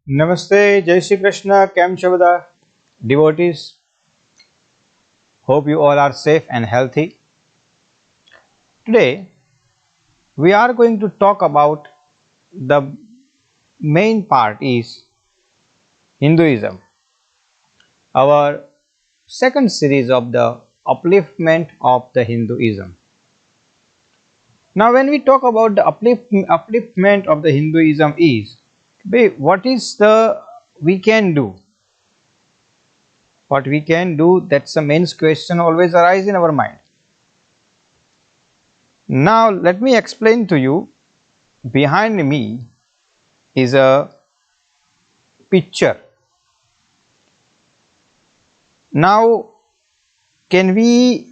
Namaste, Jai Shri Krishna, Kem છો બધા devotees? Hope you all are safe and healthy. Today, we are going to talk about the main part is Hinduism, our second series of the upliftment of the Hinduism. Now, when we talk about the upliftment of the Hinduism is, what is the we can do? What we can do, that's the main question always arise in our mind. Now let me explain to you. Behind me is a picture. Now can we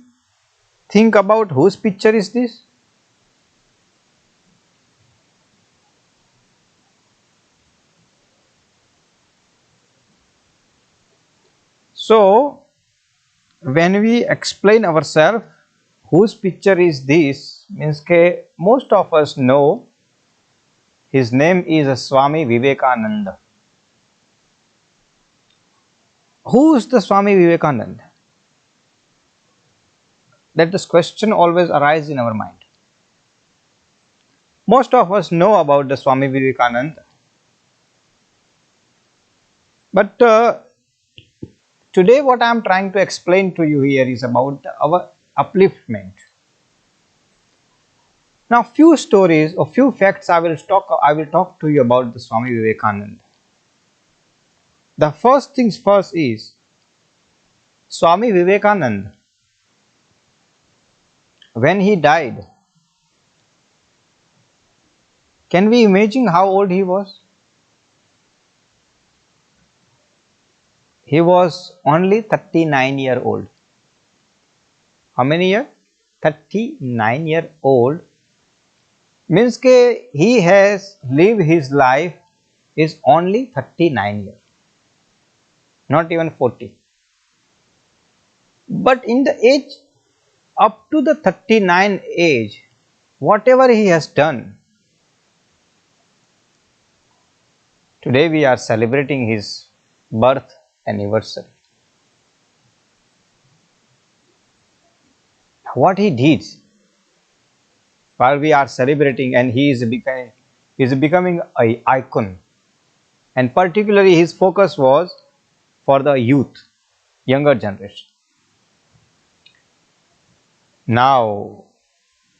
think about whose picture is this? So when we explain ourselves whose picture is this, means that most of us know his name is Swami Vivekananda. Who is the Swami Vivekananda? That this question always arises in our mind. Most of us know about the Swami Vivekananda, but today what I am trying to explain to you here is about our upliftment. Now few stories or few facts I will talk to you about the Swami Vivekananda. The first things first is Swami Vivekananda, when he died, can we imagine how old he was? He was only 39 years old. How many years? 39 years old. Means that he has lived his life is only 39 years, not even 40. But in the age up to the 39 age, whatever he has done, today we are celebrating his birth anniversary. What he did while we are celebrating, and he is becoming an icon, and particularly his focus was for the youth, younger generation. Now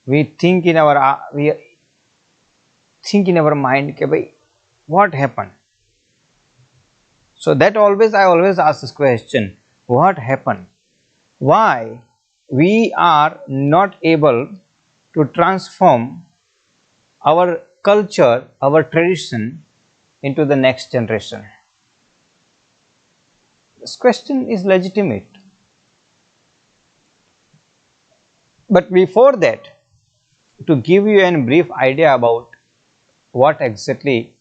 we think in our mind, what happened? So that I always ask this question: what happened? Why we are not able to transform our culture, our tradition into the next generation? This question is legitimate. But before that, to give you a brief idea about what exactly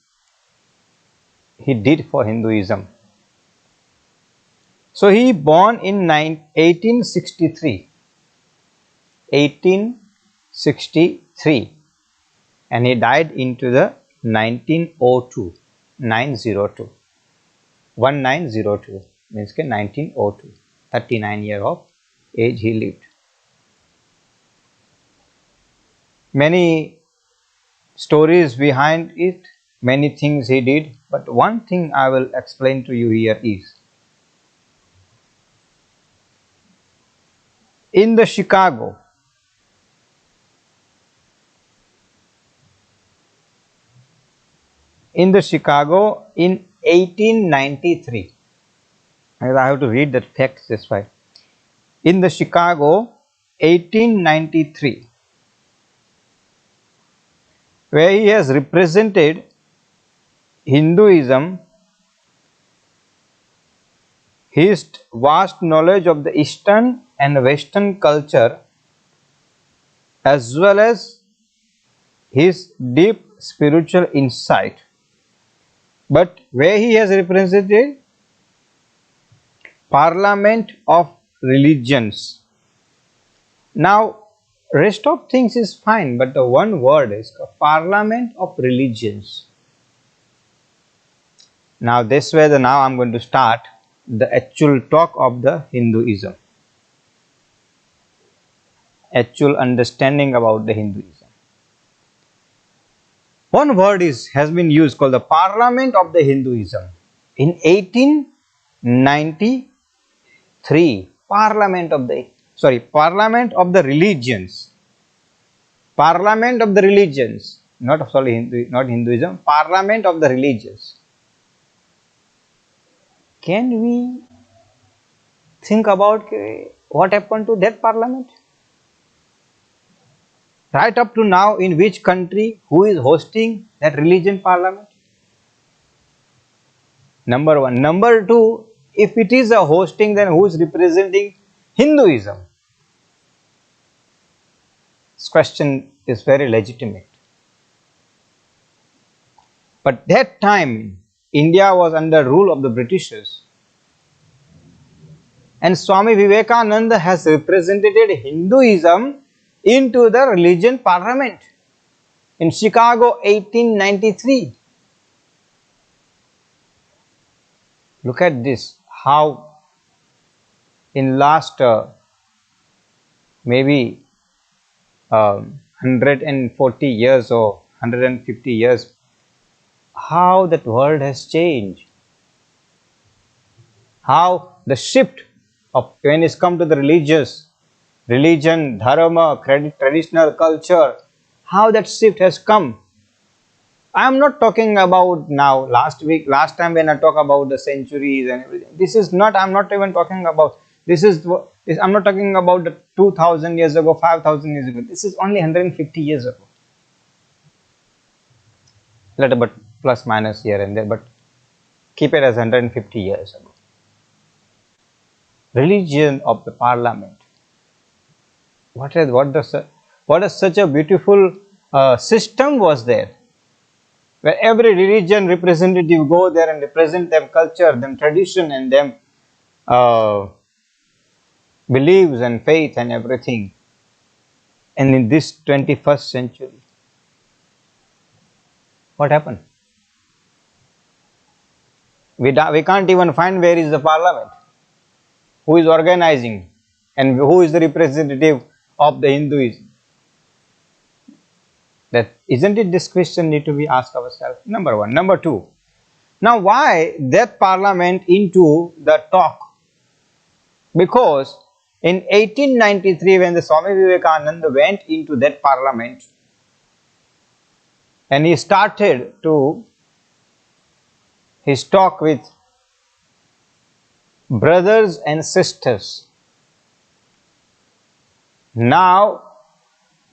he did for Hinduism. So he born in 1863, and he died into the 1902, 1902 means 1902, 39 years of age he lived. Many stories behind it, many things he did, but one thing I will explain to you here is, in the Chicago, in 1893, I have to read the text this way. In the Chicago 1893, where he has represented Hinduism, his vast knowledge of the Eastern and Western culture, as well as his deep spiritual insight, but where he has represented Parliament of Religions. Now rest of things is fine, but the one word is Parliament of Religions. Now this way, now I'm going to start the actual talk of the Hinduism, actual understanding about the Hinduism. One word has been used called the Parliament of the Hinduism in 1893. Parliament of the Religions. Parliament of the Religions, not Hinduism. Parliament of the Religions. Can we think about what happened to that parliament? Right up to now, in which country, who is hosting that religion parliament? Number one. Number two, if it is a hosting, then who is representing Hinduism? This question is very legitimate. But that time, India was under rule of the Britishers. And Swami Vivekananda has represented Hinduism into the religion parliament in Chicago 1893. Look at this, how in last maybe 140 years or 150 years, how that world has changed. How the shift of when it's come to the religion, dharma, traditional culture, how that shift has come. I am not talking about now, last time when I talk about the centuries and everything. This is not, I am not even talking about, I am not talking about the 2000 years ago, 5000 years ago. This is only 150 years ago. Little bit plus minus here and there, but keep it as 150 years ago. Religion of the parliament. What is such a beautiful system was there, where every religion representative go there and represent them culture, them tradition, and them beliefs and faith and everything. And in this 21st century, what happened? We can't even find where is the parliament, who is organizing, and who is the representative of the Hinduism. That isn't it, this question need to be asked ourselves. Number one. Number two, now why that parliament into the talk? Because in 1893, when the Swami Vivekananda went into that parliament and he started to his talk with brothers and sisters. Now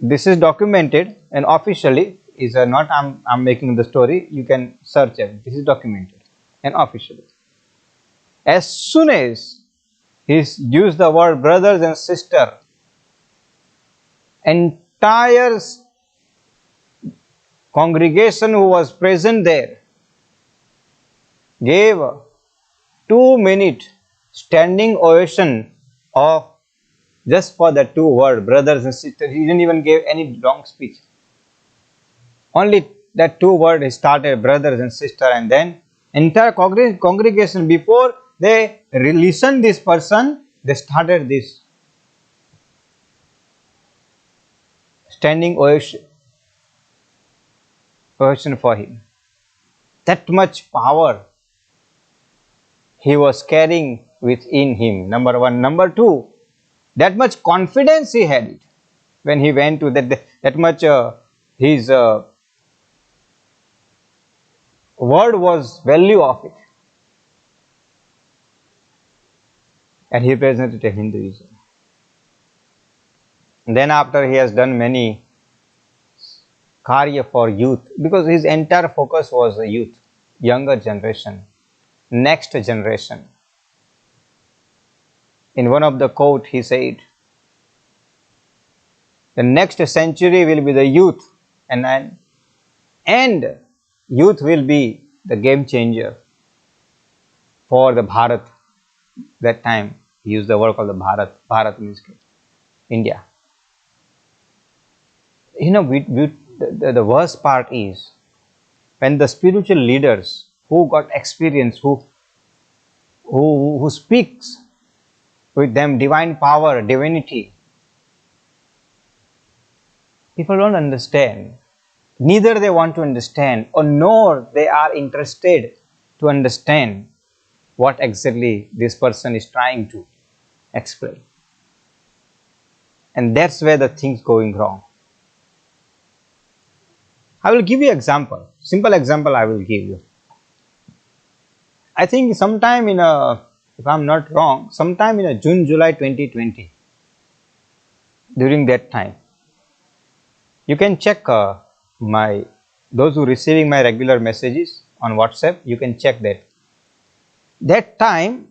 this is documented and officially is not I'm making the story, you can search it. This is documented and officially. As soon as he used the word brothers and sister, entire congregation who was present there gave 2-minute standing ovation of just for the two words, brothers and sisters. He didn't even give any long speech. Only that two words he started, brothers and sisters, and then entire congregation, before they listened this person, they started this standing ovation for him. That much power he was carrying within him, number one. Number two, that much confidence he had it when he went to that much his word was value of it, and he represented Hinduism. And then after he has done many karya for youth, because his entire focus was the youth, younger generation, next generation. In one of the quote he said, the next century will be the youth, and youth will be the game changer for the Bharat. That time he used the word called the Bharat. Bharat means India. You know, the worst part is when the spiritual leaders who got experience, who speaks with them divine power, divinity. People don't understand. Neither they want to understand, or nor they are interested to understand what exactly this person is trying to explain. And that's where the things going wrong. I will give you example. Simple example I will give you. I think sometime in if I'm not wrong, sometime in June, July 2020, during that time, you can check those who receiving my regular messages on WhatsApp, you can check that. That time,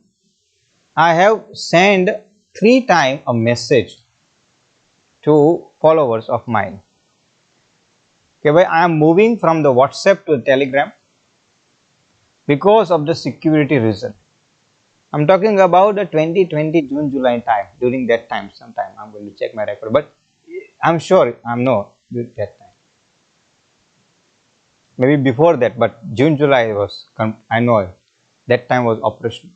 I have sent 3 times a message to followers of mine. Okay, I am moving from the WhatsApp to the Telegram because of the security reason. I'm talking about the 2020 June, July time. During that time, sometime I'm going to check my record, but I'm sure I'm not with that time. Maybe before that, but June, July was, I know that time was operational.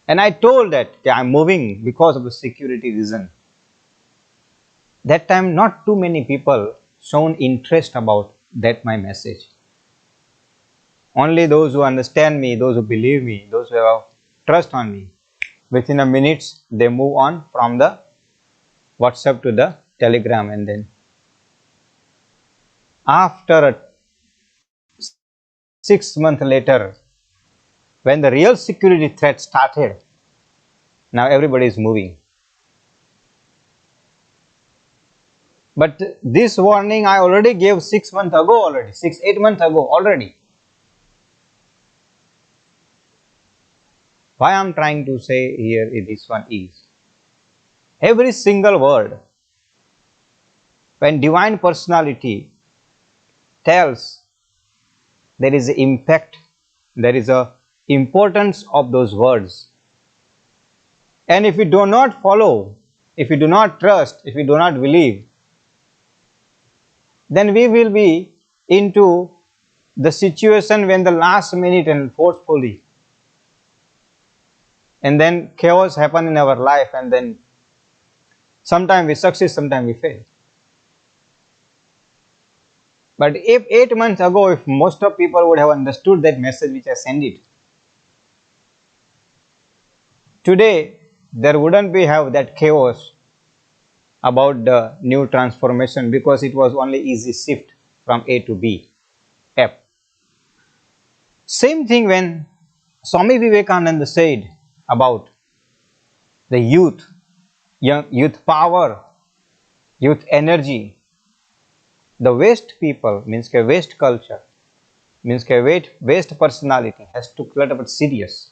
And I told that I'm moving because of the security reason. That time, not too many people shown interest about that my message. Only those who understand me, those who believe me, those who have trust on me, within a minute they move on from the WhatsApp to the Telegram, and then after 6 months later, when the real security threat started, now everybody is moving. But this warning I already gave 6 months ago already, 6-8 months ago already. Why I'm trying to say here is this one is, every single word, when divine personality tells, there is an impact, there is a importance of those words. And if we do not follow, if we do not trust, if we do not believe, then we will be into the situation when the last minute and forcefully, and then chaos happen in our life, and then sometimes we succeed, sometimes we fail. But if 8 months ago, if most of people would have understood that message which I sent it, today there wouldn't be have that chaos about the new transformation, because it was only easy shift from A to B, F. Same thing when Swami Vivekananda said about the youth, youth power, youth energy. The West people, means ke West culture, means ke West personality has to little bit serious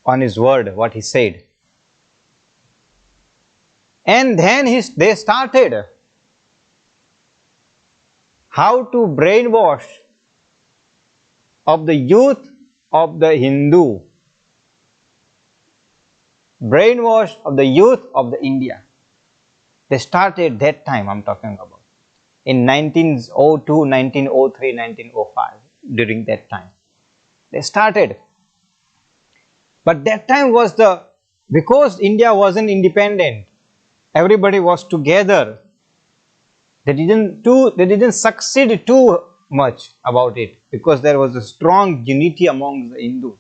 on his word, what he said. And then they started how to brainwash of the youth of the Hindu, brainwash of the youth of the India. They started that time I'm talking about, in 1902, 1903, 1905, during that time. They started. But that time was because India wasn't independent, everybody was together. They didn't succeed too much about it, because there was a strong unity among the Hindus.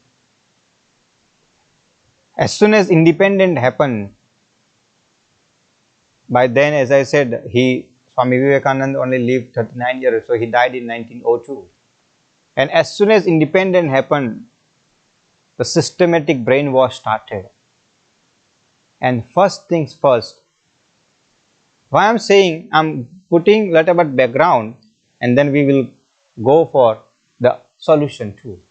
As soon as independence happened, by then, as I said, Swami Vivekananda only lived 39 years, so he died in 1902. And as soon as independence happened, the systematic brainwash started. And first things first, why I'm saying, I'm putting little bit background, and then we will go for the solution too.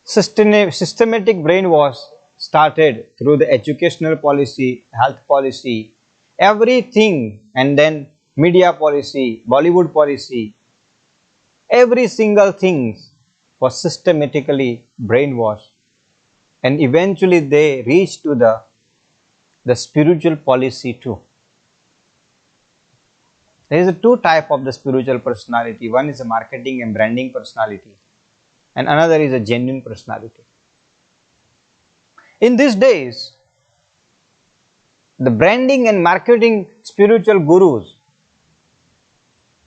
Systematic brainwash started through the educational policy, health policy, everything, and then media policy, Bollywood policy, every single thing was systematically brainwashed, and eventually they reached to the spiritual policy too. There is a two type of the spiritual personality. One is a marketing and branding personality, and another is a genuine personality. In these days, the branding and marketing spiritual gurus,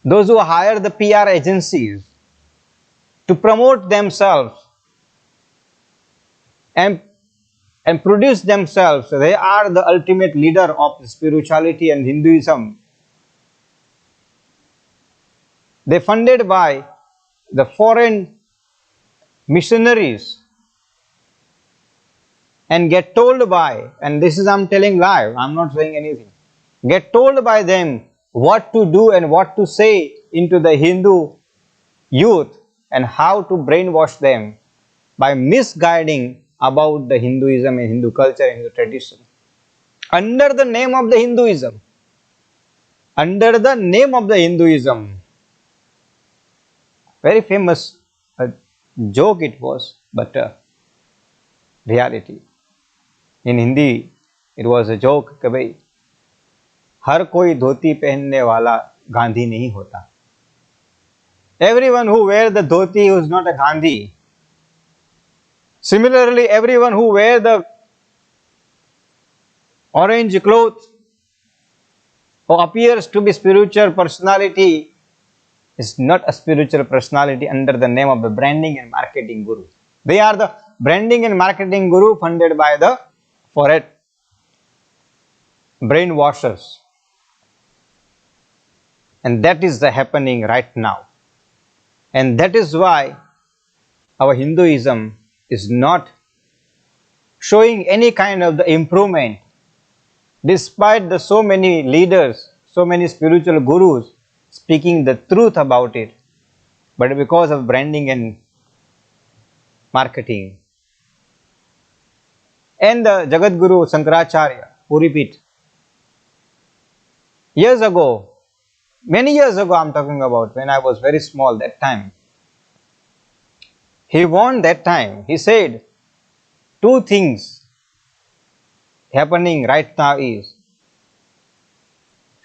those who hire the PR agencies to promote themselves and produce themselves, they are the ultimate leader of spirituality and Hinduism. They are funded by the foreign missionaries and get told by, and this is I'm telling live, I'm not saying anything, get told by them what to do and what to say into the Hindu youth and how to brainwash them by misguiding about the Hinduism and Hindu culture and Hindu tradition. Under the name of the Hinduism, very famous joke it was, but reality. In Hindi, it was a joke कि भाई हर कोई धोती पहनने वाला गांधी नहीं होता. Everyone who wears the dhoti is not a Gandhi. Similarly, everyone who wears the orange clothes or appears to be spiritual personality is not a spiritual personality under the name of the branding and marketing guru. They are the branding and marketing guru funded by the foreign brainwashers. And that is the happening right now. And that is why our Hinduism is not showing any kind of the improvement despite the so many leaders, so many spiritual gurus speaking the truth about it, but because of branding and marketing. And the Jagat Guru Shankaracharya, who repeat, years ago, many years ago I'm talking about, when I was very small that time, he warned that time, he said, two things happening right now is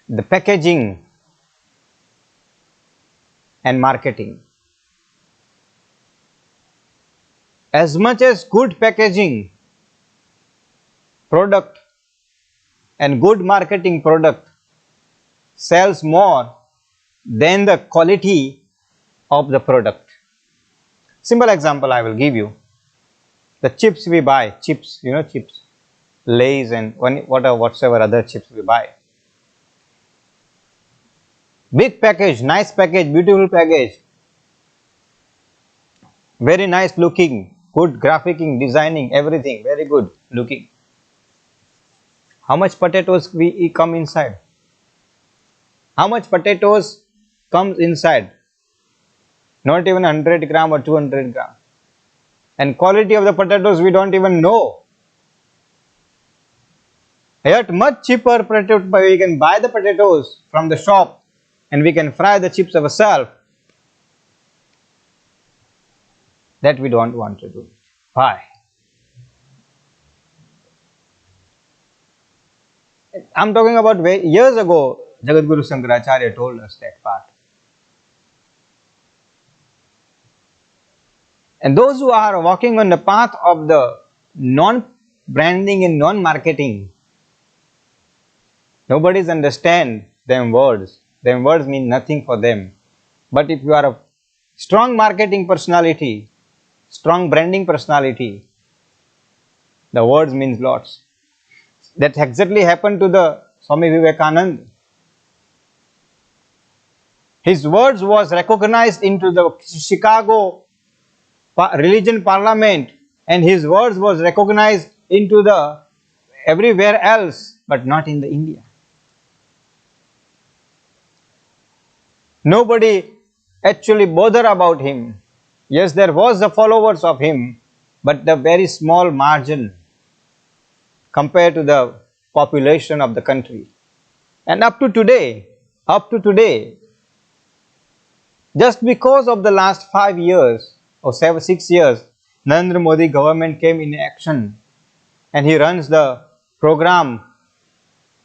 the packaging and marketing. As much as good packaging product and good marketing product sells more than the quality of the product. Simple example I will give you. The chips we buy, chips, you know, chips, Lays and whatsoever other chips we buy. Big package, nice package, beautiful package, very nice looking, good graphicing, designing, everything very good looking. How much potatoes we come inside? How much potatoes comes inside? Not even 100 gram or 200 gram. And quality of the potatoes we don't even know. Yet much cheaper potato, we can buy the potatoes from the shop and we can fry the chips ourselves. That we don't want to do. Why? I'm talking about years ago, Jagat Guru Shankaracharya told us that part. And those who are walking on the path of the non-branding and non-marketing, nobody's understand them words. Them words mean nothing for them. But if you are a strong marketing personality, strong branding personality, the words means lots. That exactly happened to the Swami Vivekananda. His words was recognized into the Chicago religion parliament, and his words was recognized into the everywhere else, but not in the India. Nobody actually bothered about him. Yes, there was the followers of him, but the very small margin compared to the population of the country. And up to today, just because of the last 5 years or 6 years, Narendra Modi government came in action and he runs the program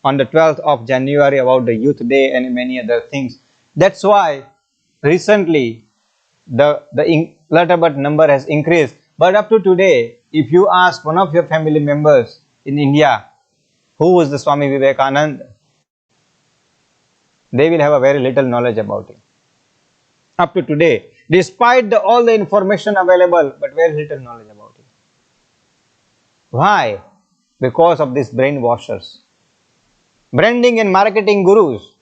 on the 12th of January about the Youth Day and many other things. That's why recently the letter but number has increased. But up to today, if you ask one of your family members in India, who was the Swami Vivekananda, they will have a very little knowledge about him. Up to today, despite all the information available, but very little knowledge about him. Why? Because of these brainwashers, branding and marketing gurus,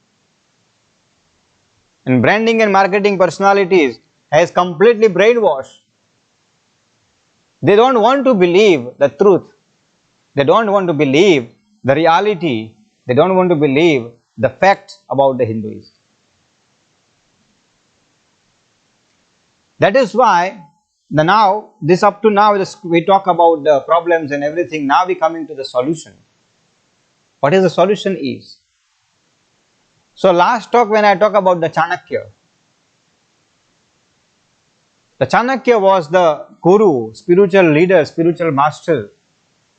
and branding and marketing personalities has completely brainwashed. They don't want to believe the truth. They don't want to believe the reality. They don't want to believe the facts about the Hinduism. That is why we talk about the problems and everything. Now we come into the solution. What is the solution is? So last talk when I talk about the Chanakya was the guru, spiritual leader, spiritual master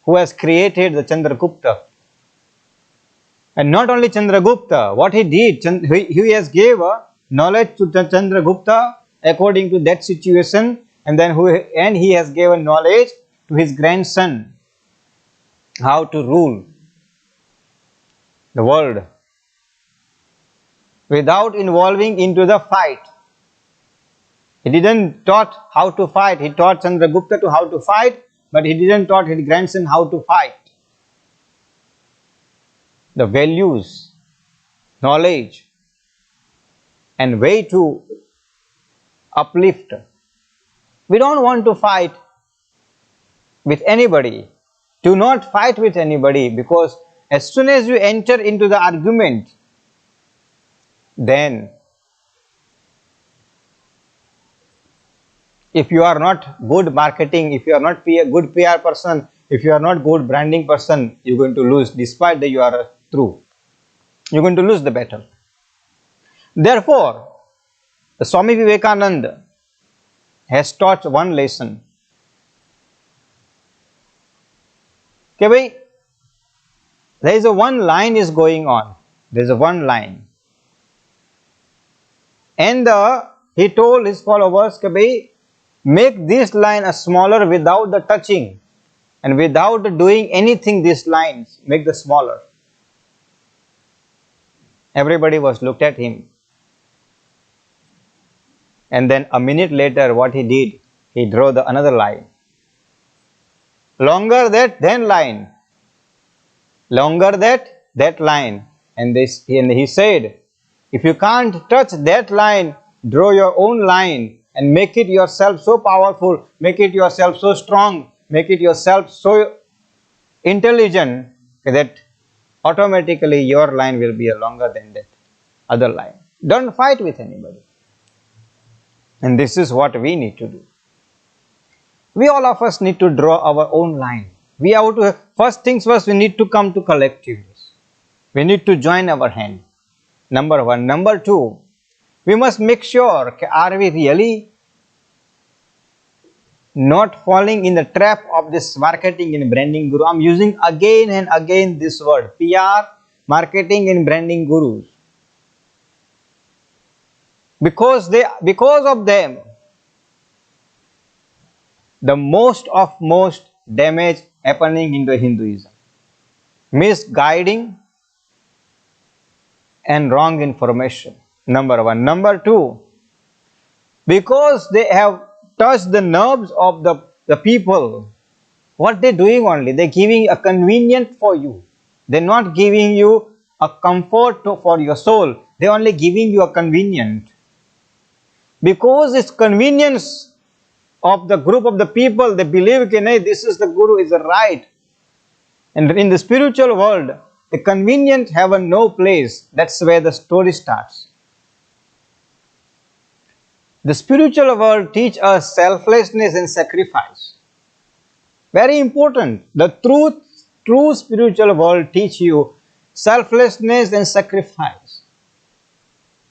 who has created the Chandragupta. And not only Chandragupta, what he did, he has gave knowledge to Chandragupta according to that situation, and then he has given knowledge to his grandson how to rule the world without involving into the fight. He didn't taught how to fight. He taught Chandragupta to how to fight, but he didn't taught his grandson how to fight. The values, knowledge, and way to uplift. We don't want to fight with anybody. Do not fight with anybody, because as soon as you enter into the argument, then if you are not good marketing, if you are not a good PR person, if you are not good branding person, you're going to lose despite that you are true. You're going to lose the battle. Therefore, the Swami Vivekananda has taught one lesson. Okay, there is a one line is going on. There is a one line. And he told his followers, make this line a smaller without the touching and without doing anything. These lines, make the smaller. Everybody was looked at him. And then a minute later, what he did, he drew another line. Longer than line. Longer that line. And he said, if you can't touch that line, draw your own line and make it yourself so powerful, make it yourself so strong, make it yourself so intelligent that automatically your line will be longer than that other line. Don't fight with anybody. And this is what we need to do. We all of us need to draw our own line. We have to, first things first, we need to come to collectiveness. We need to join our hand. Number one. Number two, we must make sure, are we really not falling in the trap of this marketing and branding guru? I'm using again and again this word, PR, marketing and branding gurus. Because of them, the most damage happening in the Hinduism. Misguiding and wrong information. Number one. Number two, because they have touched the nerves of the people, what they're doing only, they're giving a convenient for you. They're not giving you a comfort for your soul. They're only giving you a convenient. Because it's convenience of the group of the people, they believe that this is the guru, is the right. And in the spiritual world, the convenient have no place. That's where the story starts. The spiritual world teach us selflessness and sacrifice. Very important. The true spiritual world teach you selflessness and sacrifice.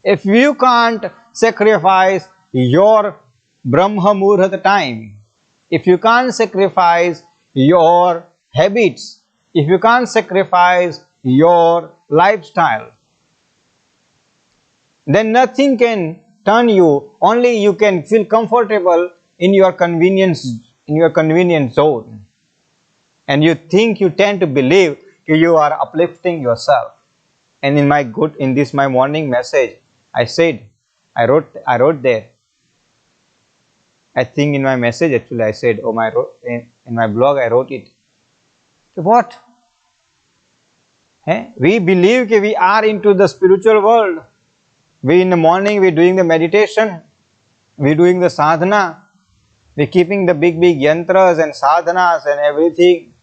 If you can't sacrifice your Brahma Muhurta time, if you can't sacrifice your habits, if you can't sacrifice your lifestyle, then nothing can turn you. Only you can feel comfortable in your convenience zone, and you tend to believe you are uplifting yourself. And in this my morning message, I said, I wrote there. I think in my message actually I said, in my blog I wrote it. What? We believe that we are into the spiritual world. We in the morning we doing the meditation, we doing the sadhana, we keeping the big yantras and sadhanas and everything.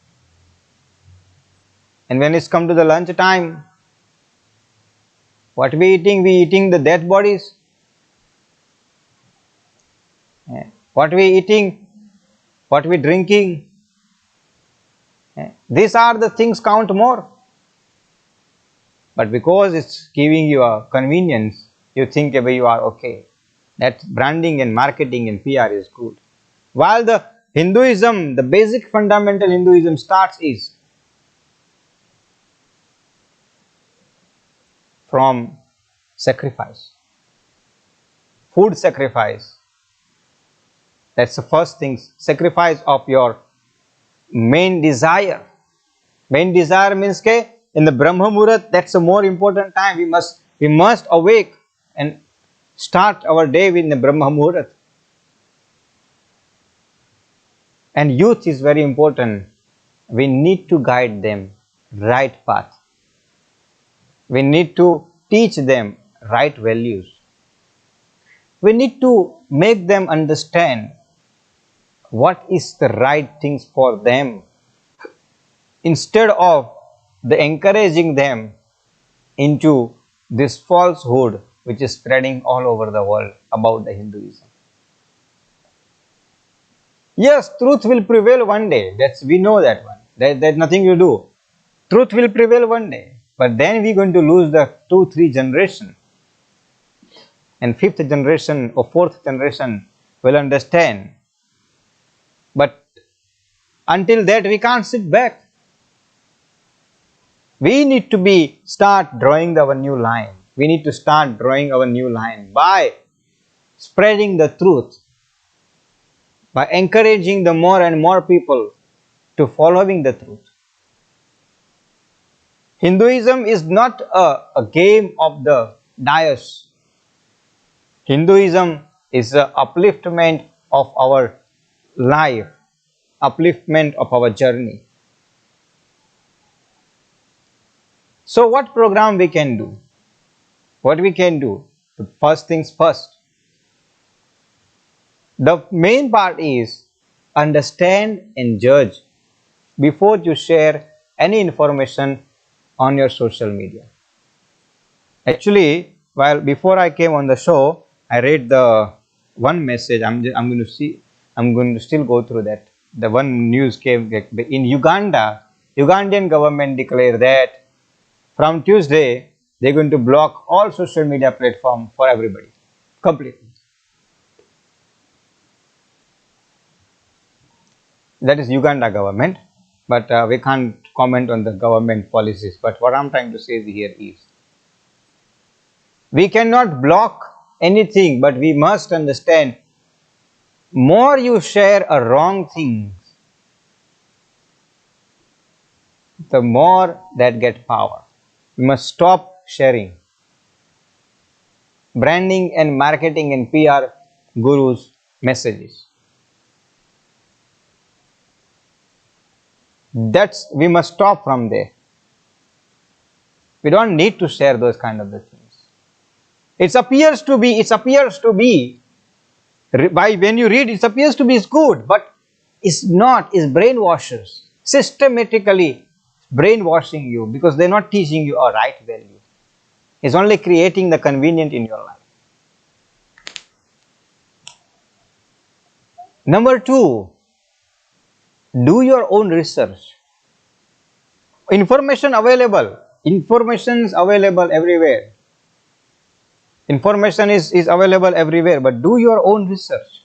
And when it's come to the lunch time, what we eating? We eating the dead bodies. What we eating? What we drinking? These are the things count more. But because it's giving you a convenience, you think you are okay. That branding and marketing and PR is good. While the Hinduism, the basic fundamental Hinduism starts is from sacrifice, food sacrifice. That's the first thing. Sacrifice of your main desire. Main desire means in the Brahma Muhurat, that's a more important time. We must awake and start our day with the Brahma Muhurat. And youth is very important. We need to guide them right path. We need to teach them right values. We need to make them understand what is the right things for them, instead of encouraging them into this falsehood which is spreading all over the world about the Hinduism. Yes, truth will prevail one day. We know that one. There's nothing to do. Truth will prevail one day. But then we're going to lose the 2-3 generation. And 5th generation or 4th generation will understand. But until that, we can't sit back. We need to start drawing our new line. We need to start drawing our new line by spreading the truth, by encouraging the more and more people to following the truth. Hinduism is not a game of the dais. Hinduism is the upliftment of our life, upliftment of our journey. So what program we can do? What we can do? The first things first. The main part is understand and judge before you share any information on your social media. Actually, before I came on the show, I read the one message. I'm going to still go through that. The one news came in Uganda. Ugandan government declared that from Tuesday they're going to block all social media platforms for everybody, completely. That is Uganda government, but we can't comment on the government policies. But what I'm trying to say here is, we cannot block anything, but we must understand, more you share a wrong thing, the more that get power. We must stop sharing. Branding and marketing and PR gurus' messages. We must stop from there. We don't need to share those kind of the things. It appears to be, when you read, it appears to be good, but it's not. It's brainwashers, systematically brainwashing you, because they're not teaching you a right value. It's only creating the convenient in your life. Number 2, do your own research. Information is available everywhere. Information is available everywhere, but do your own research.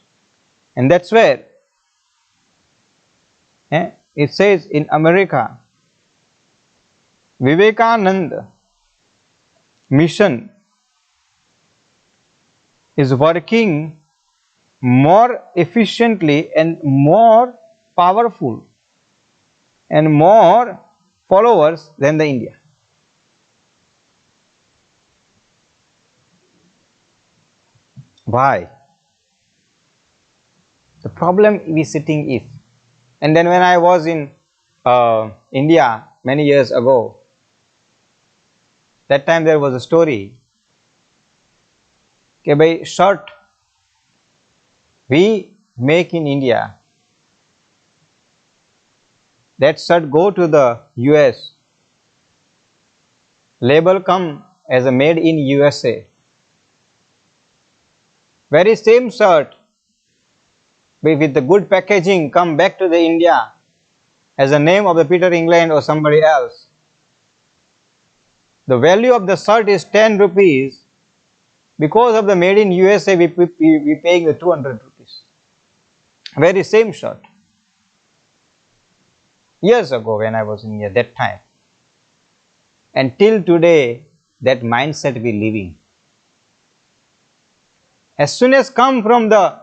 And that's where it says in America, Vivekananda mission is working more efficiently and more powerful and more followers than the India. Why? The problem is sitting is, and then when I was in India many years ago, that time there was a story कि भाई shirt we make in India, that shirt go to the US, label come as a made in USA, very same shirt with the good packaging come back to the India as a name of the Peter England or somebody else. The value of the shirt is 10 rupees. Because of the made in USA, we paying the 200 rupees. Very same shirt. Years ago when I was in India, that time. And till today, that mindset we living. As soon as come from the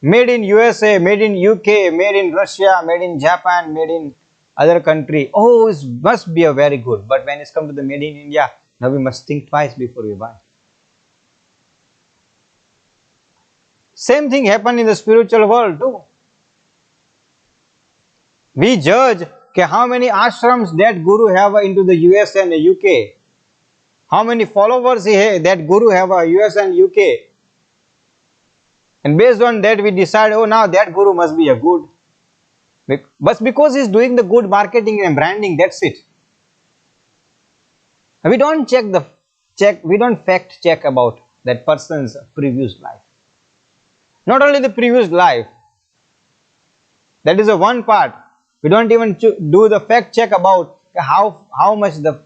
made in USA, made in UK, made in Russia, made in Japan, made in other country, oh, it must be a very good. But when it's come to the made in India, now we must think twice before we buy. Same thing happened in the spiritual world too. We judge how many ashrams that guru have into the US and the UK. How many followers that guru have a US and UK. And based on that we decide, oh, now that guru must be a good. But because he's doing the good marketing and branding, that's it. We don't we don't fact check about that person's previous life. Not only the previous life, that is the one part. We don't even do the fact check about how much the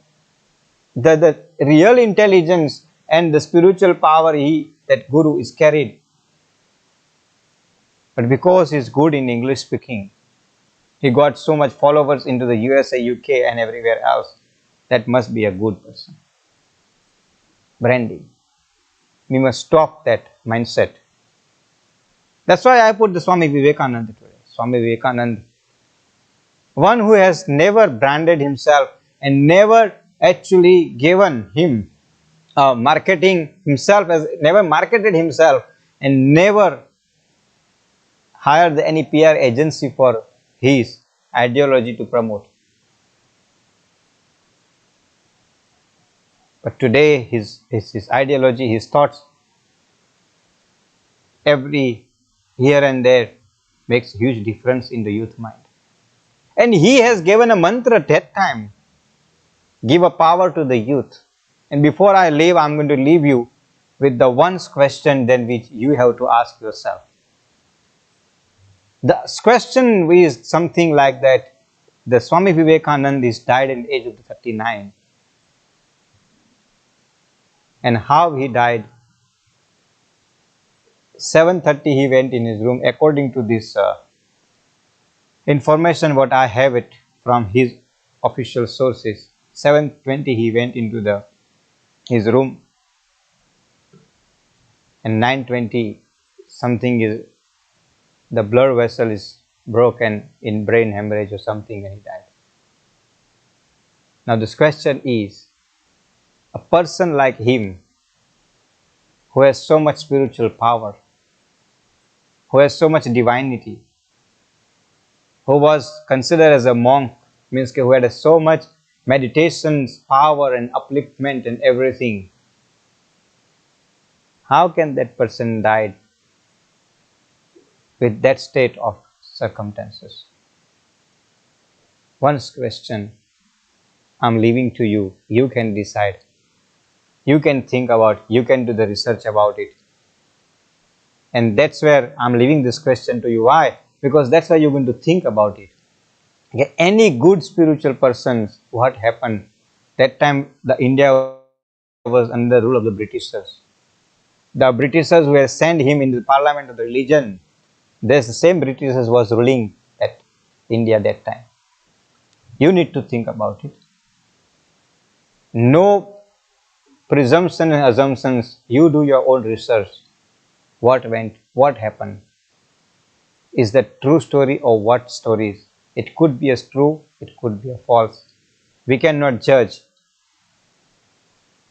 real intelligence and the spiritual power that guru is carried. But because he's good in English speaking, he got so much followers into the USA, UK and everywhere else. That must be a good person. Branding. We must stop that mindset. That's why I put the Swami Vivekananda today. Swami Vivekananda, one who has never branded himself and never actually given him marketing himself, never marketed himself and never hired any PR agency for his ideology to promote. But today his ideology, his thoughts, every here and there makes huge difference in the youth mind. And he has given a mantra at that time. Give a power to the youth. And before I leave, I'm going to leave you with the one question then which you have to ask yourself. The question is something like that. The Swami Vivekananda is died at the age of 39. And how he died? 7:30 he went in his room. According to this information what I have it from his official sources, 7:20 he went into his room, and 9:20 something is, the blood vessel is broken in brain hemorrhage or something, and he died. Now this question is, a person like him who has so much spiritual power, who has so much divinity, who was considered as a monk, means who had so much meditations, power and upliftment and everything, how can that person die with that state of circumstances? One question I'm leaving to you. You can decide. You can think about, you can do the research about it. And that's where I'm leaving this question to you. Why? Because that's why you're going to think about it. Okay. Any good spiritual persons, what happened? That time the India was under the rule of the Britishers. The Britishers who had sent him into the parliament of the religion, there's the same Britishers was ruling at India that time. You need to think about it. No presumption and assumptions. You do your own research. What went, what happened? Is that true story or what stories? It could be a true, it could be a false. We cannot judge.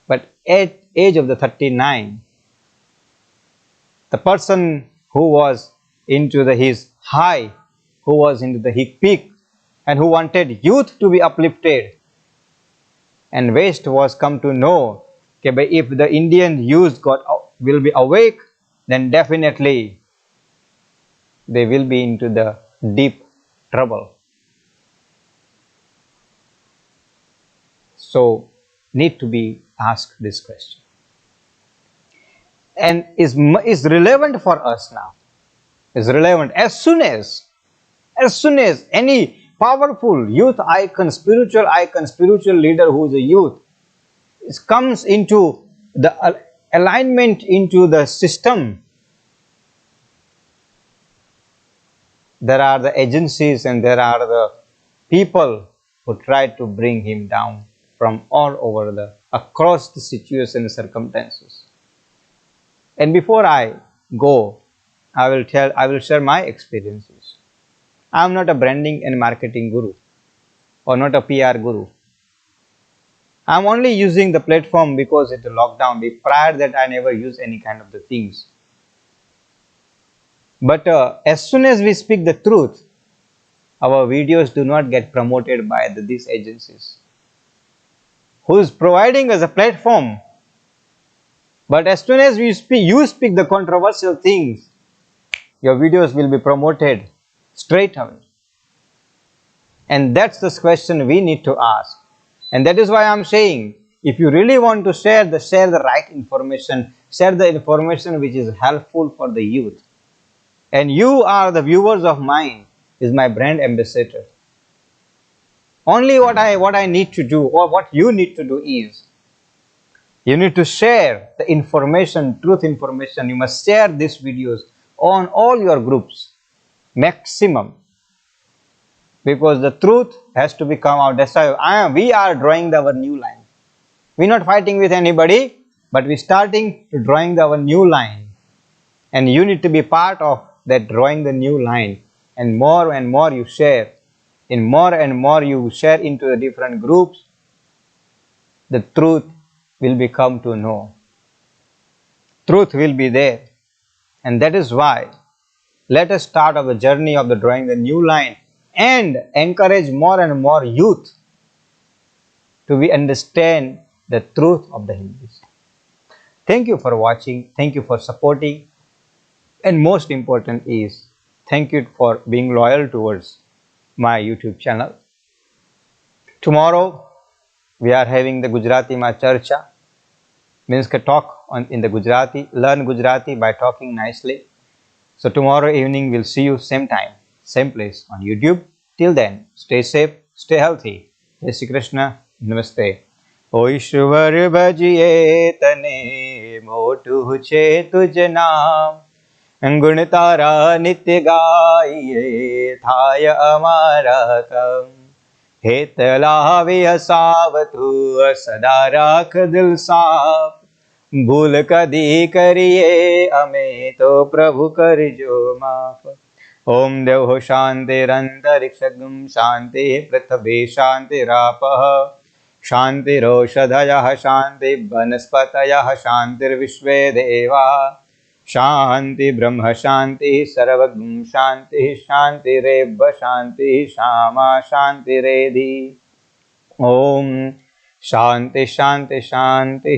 But at age of the 39, the person who was into his high, who was into the his peak, and who wanted youth to be uplifted, and West was come to know, okay, if the Indian youth will be awake, then definitely they will be into the deep trouble. So need to be asked this question, and is relevant for us now. Is relevant as soon as any powerful youth icon, spiritual leader who is a youth, comes into the alignment into the system. There are the agencies and there are the people who try to bring him down from all over across the situation and circumstances. And before I go, I will share my experiences. I am not a branding and marketing guru or not a PR guru. I am only using the platform because it's a lockdown. Prior that I never used any kind of the things. But as soon as we speak the truth, our videos do not get promoted by these agencies who is providing us a platform. But as soon as you speak the controversial things, your videos will be promoted straight away. And that's the question we need to ask. And that is why I'm saying, if you really want to share the right information, share the information which is helpful for the youth. And you are the viewers of mine, is my brand ambassador. Only what I need to do, or what you need to do, is you need to share the information, truth information. You must share these videos on all your groups, maximum, because the truth has to come out. That's why we are drawing our new line. We're not fighting with anybody, but we're starting to drawing our new line, and you need to be part of that drawing the new line. And more you share, and more you share into the different groups, the truth will become to know. Truth will be there. And that is why let us start our journey of the drawing the new line and encourage more and more youth to understand the truth of the Hinduism. Thank you for watching. Thank you for supporting. And most important is, thank you for being loyal towards my YouTube channel. Tomorrow we are having the Gujarati Ma Charcha, means a talk in the Gujarati, learn Gujarati by talking nicely. So tomorrow evening we'll see you same time, same place on YouTube. Till then, stay safe, stay healthy. Jai Shri Krishna, Namaste. O Ishwar bhajiye tane motu che tuj naam, गुण तारा नित्य गाइए थाय अमारा तम, हेत लावे सावतु सदा राख दिल साफ, भूल कदी करिए अमे तो प्रभु कर जो माफ। ओम देव शांतिरंतरिक्षगम शांति पृथ्वी शांतिरापः शांतिरोषधयः शांति वनस्पतयः शांतिर्विश्वे देवा शांति ब्रह्म शांति सर्वगुण शांति शांतिरेव शांति शामा शांतिरेधि। ओम शांति शांति शांति।